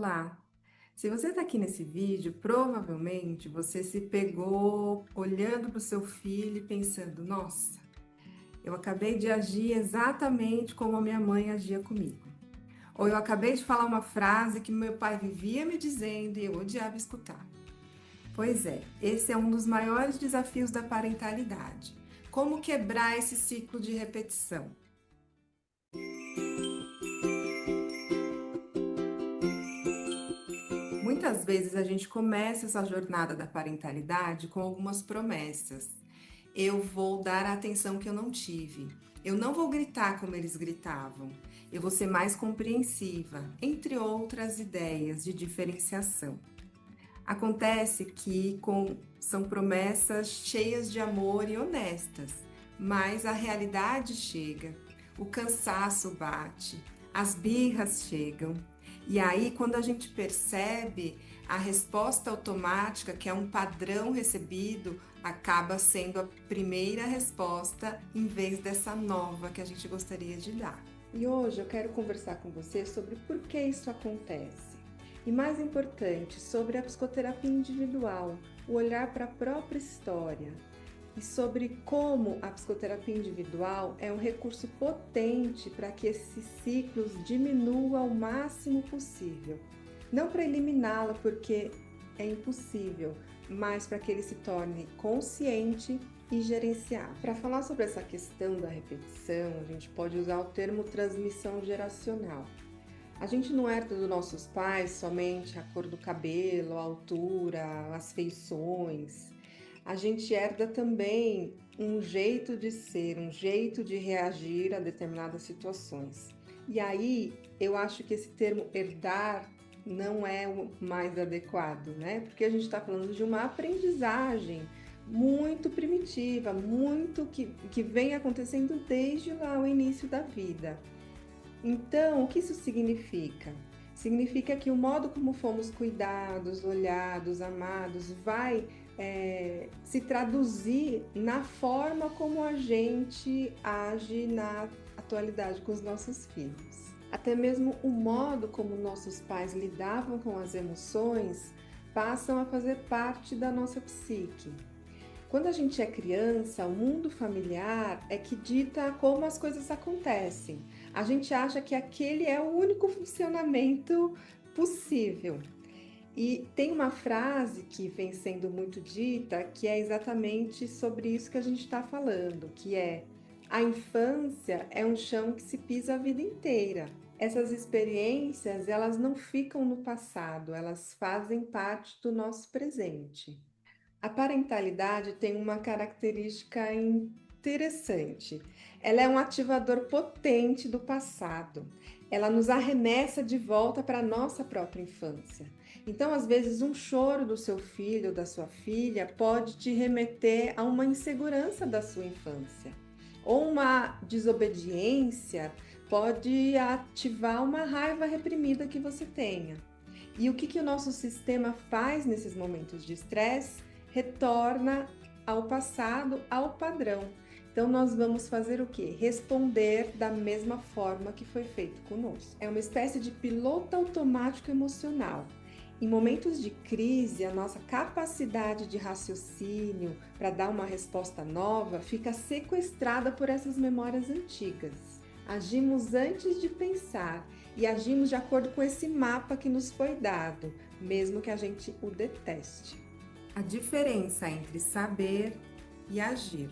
Olá! Se você está aqui nesse vídeo, provavelmente você se pegou olhando para o seu filho e pensando: nossa, eu acabei de agir exatamente como a minha mãe agia comigo. Ou eu acabei de falar uma frase que meu pai vivia me dizendo e eu odiava escutar. Pois é, esse é um dos maiores desafios da parentalidade. Como quebrar esse ciclo de repetição? Muitas vezes a gente começa essa jornada da parentalidade com algumas promessas. Eu vou dar a atenção que eu não tive. Eu não vou gritar como eles gritavam. Eu vou ser mais compreensiva, entre outras ideias de diferenciação. Acontece que são promessas cheias de amor e honestas, mas a realidade chega, o cansaço bate, as birras chegam. E aí, quando a gente percebe, a resposta automática, que é um padrão recebido, acaba sendo a primeira resposta em vez dessa nova que a gente gostaria de dar. E hoje eu quero conversar com você sobre por que isso acontece. E mais importante, sobre a psicoterapia individual, o olhar para a própria história. E sobre como a psicoterapia individual é um recurso potente para que esses ciclos diminuam ao máximo possível. Não para eliminá-la, porque é impossível, mas para que ele se torne consciente e gerenciável. Para falar sobre essa questão da repetição, a gente pode usar o termo transmissão geracional. A gente não herda dos nossos pais somente a cor do cabelo, a altura, as feições. A gente herda também um jeito de ser, um jeito de reagir a determinadas situações. E aí, eu acho que esse termo herdar não é o mais adequado, né? Porque a gente está falando de uma aprendizagem muito primitiva, muito que vem acontecendo desde lá o início da vida. Então, o que isso significa? Significa que o modo como fomos cuidados, olhados, amados, vai se traduzir na forma como a gente age na atualidade com os nossos filhos. Até mesmo o modo como nossos pais lidavam com as emoções passam a fazer parte da nossa psique. Quando a gente é criança, o mundo familiar é que dita como as coisas acontecem. A gente acha que aquele é o único funcionamento possível. E tem uma frase que vem sendo muito dita que é exatamente sobre isso que a gente está falando, que é: a infância é um chão que se pisa a vida inteira. Essas experiências, elas não ficam no passado, elas fazem parte do nosso presente. A parentalidade tem uma característica interessante. Ela é um ativador potente do passado. Ela nos arremessa de volta para a nossa própria infância. Então, às vezes, um choro do seu filho ou da sua filha pode te remeter a uma insegurança da sua infância. Ou uma desobediência pode ativar uma raiva reprimida que você tenha. E o que o nosso sistema faz nesses momentos de estresse? Retorna ao passado, ao padrão. Então, nós vamos fazer o quê? Responder da mesma forma que foi feito conosco. É uma espécie de piloto automático emocional. Em momentos de crise, a nossa capacidade de raciocínio para dar uma resposta nova fica sequestrada por essas memórias antigas. Agimos antes de pensar e agimos de acordo com esse mapa que nos foi dado, mesmo que a gente o deteste. A diferença entre saber e agir.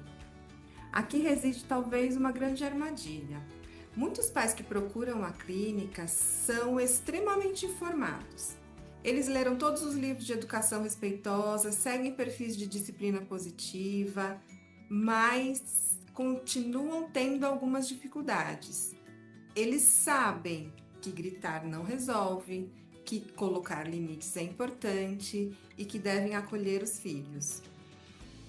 Aqui reside talvez uma grande armadilha. Muitos pais que procuram a clínica são extremamente informados. Eles leram todos os livros de educação respeitosa, seguem perfis de disciplina positiva, mas continuam tendo algumas dificuldades. Eles sabem que gritar não resolve, que colocar limites é importante e que devem acolher os filhos.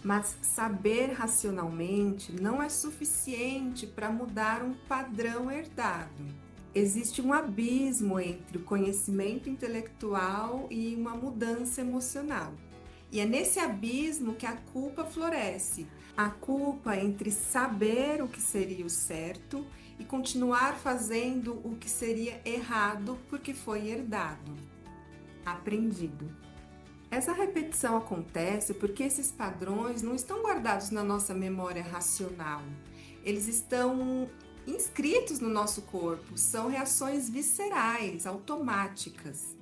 Mas saber racionalmente não é suficiente para mudar um padrão herdado. Existe um abismo entre o conhecimento intelectual e uma mudança emocional. E é nesse abismo que a culpa floresce. A culpa entre saber o que seria o certo e continuar fazendo o que seria errado porque foi herdado. aprendido. Essa repetição acontece porque esses padrões não estão guardados na nossa memória racional. Eles estão inscritos no nosso corpo, são reações viscerais, automáticas.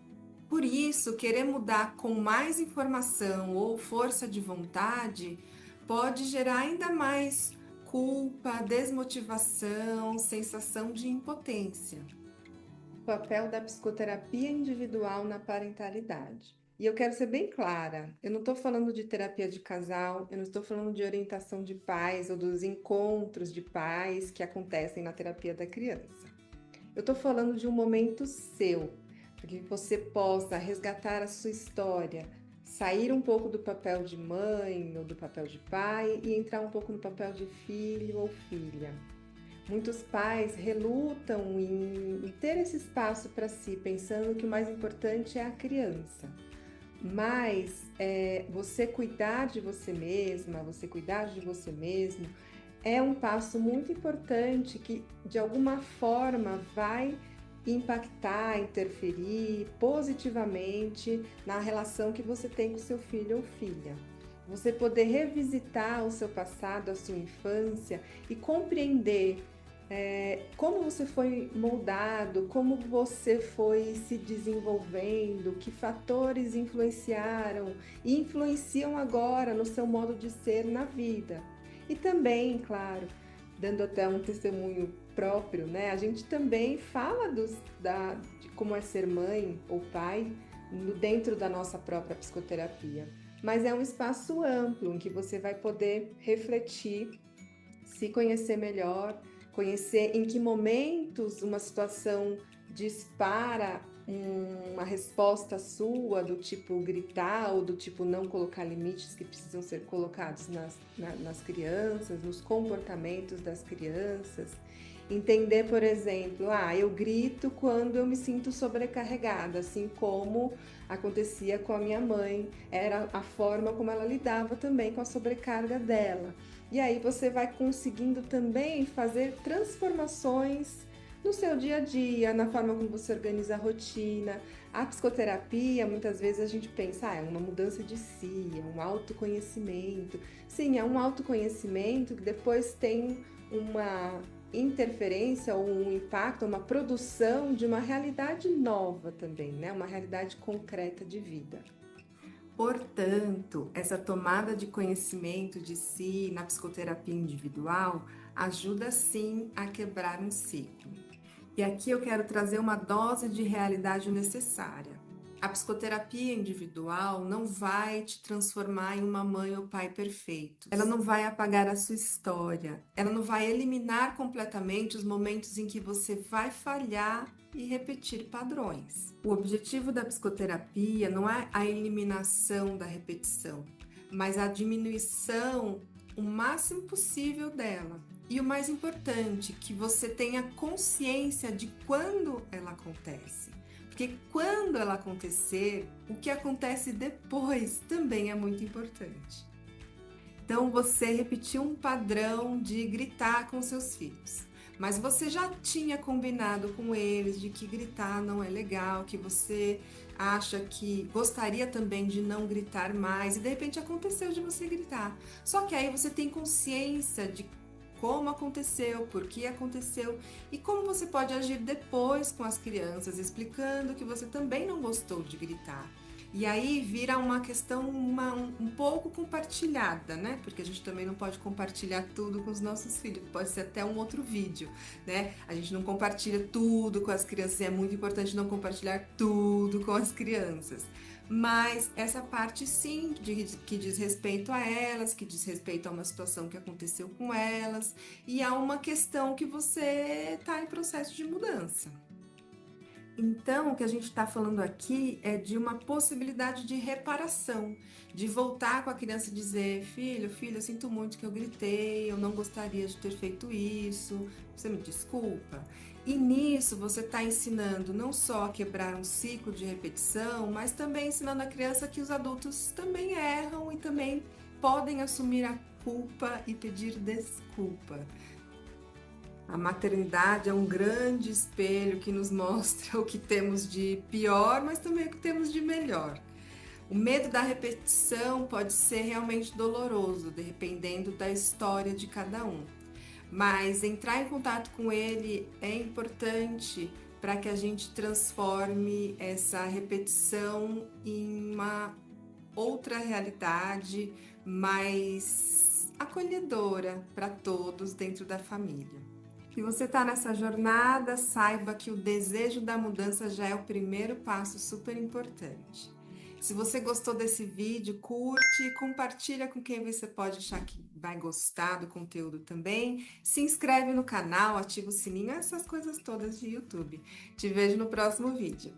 Por isso, querer mudar com mais informação ou força de vontade pode gerar ainda mais culpa, desmotivação, sensação de impotência. O papel da psicoterapia individual na parentalidade. E eu quero ser bem clara, eu não estou falando de terapia de casal, eu não estou falando de orientação de pais ou dos encontros de pais que acontecem na terapia da criança. Eu estou falando de um momento seu, para que você possa resgatar a sua história, sair um pouco do papel de mãe ou do papel de pai e entrar um pouco no papel de filho ou filha. Muitos pais relutam em ter esse espaço para si, pensando que o mais importante é a criança. Mas você cuidar de você mesma, você cuidar de você mesmo, é um passo muito importante que, de alguma forma, vai impactar, interferir positivamente na relação que você tem com seu filho ou filha. Você poder revisitar o seu passado, a sua infância e compreender como você foi moldado, como você foi se desenvolvendo, que fatores influenciaram e influenciam agora no seu modo de ser na vida. E também, claro, dando até um testemunho próprio, né? A gente também fala de como é ser mãe ou pai dentro da nossa própria psicoterapia. Mas é um espaço amplo em que você vai poder refletir, se conhecer melhor, conhecer em que momentos uma situação dispara uma resposta sua, do tipo gritar ou do tipo não colocar limites que precisam ser colocados nas crianças, nos comportamentos das crianças. Entender, por exemplo, eu grito quando eu me sinto sobrecarregada, assim como acontecia com a minha mãe, era a forma como ela lidava também com a sobrecarga dela. E aí você vai conseguindo também fazer transformações no seu dia a dia, na forma como você organiza a rotina. A psicoterapia, muitas vezes a gente pensa, é uma mudança de si, é um autoconhecimento. Sim, é um autoconhecimento que depois tem uma interferência ou um impacto, uma produção de uma realidade nova também, né? Uma realidade concreta de vida. Portanto, essa tomada de conhecimento de si na psicoterapia individual ajuda sim a quebrar um ciclo. E aqui eu quero trazer uma dose de realidade necessária. A psicoterapia individual não vai te transformar em uma mãe ou pai perfeitos. Ela não vai apagar a sua história. Ela não vai eliminar completamente os momentos em que você vai falhar e repetir padrões. O objetivo da psicoterapia não é a eliminação da repetição, mas a diminuição o máximo possível dela. E o mais importante, que você tenha consciência de quando ela acontece. Porque quando ela acontecer, o que acontece depois também é muito importante. Então, você repetiu um padrão de gritar com seus filhos, mas você já tinha combinado com eles de que gritar não é legal, que você acha que gostaria também de não gritar mais, e de repente aconteceu de você gritar. Só que aí você tem consciência de como aconteceu, por que aconteceu e como você pode agir depois com as crianças, explicando que você também não gostou de gritar. E aí vira uma questão um pouco compartilhada, né? Porque a gente também não pode compartilhar tudo com os nossos filhos, pode ser até um outro vídeo, né? A gente não compartilha tudo com as crianças, e é muito importante não compartilhar tudo com as crianças. Mas essa parte sim, que diz respeito a elas, que diz respeito a uma situação que aconteceu com elas, e a uma questão que você está em processo de mudança. Então, o que a gente está falando aqui é de uma possibilidade de reparação, de voltar com a criança e dizer: filho, filha, eu sinto muito que eu gritei, eu não gostaria de ter feito isso, você me desculpa? E nisso você está ensinando não só a quebrar um ciclo de repetição, mas também ensinando a criança que os adultos também erram e também podem assumir a culpa e pedir desculpa. A maternidade é um grande espelho que nos mostra o que temos de pior, mas também o que temos de melhor. O medo da repetição pode ser realmente doloroso, dependendo da história de cada um. Mas entrar em contato com ele é importante para que a gente transforme essa repetição em uma outra realidade mais acolhedora para todos dentro da família. Se você está nessa jornada, saiba que o desejo da mudança já é o primeiro passo super importante. Se você gostou desse vídeo, curte, compartilha com quem você pode achar que vai gostar do conteúdo também. Se inscreve no canal, ativa o sininho, essas coisas todas de YouTube. Te vejo no próximo vídeo.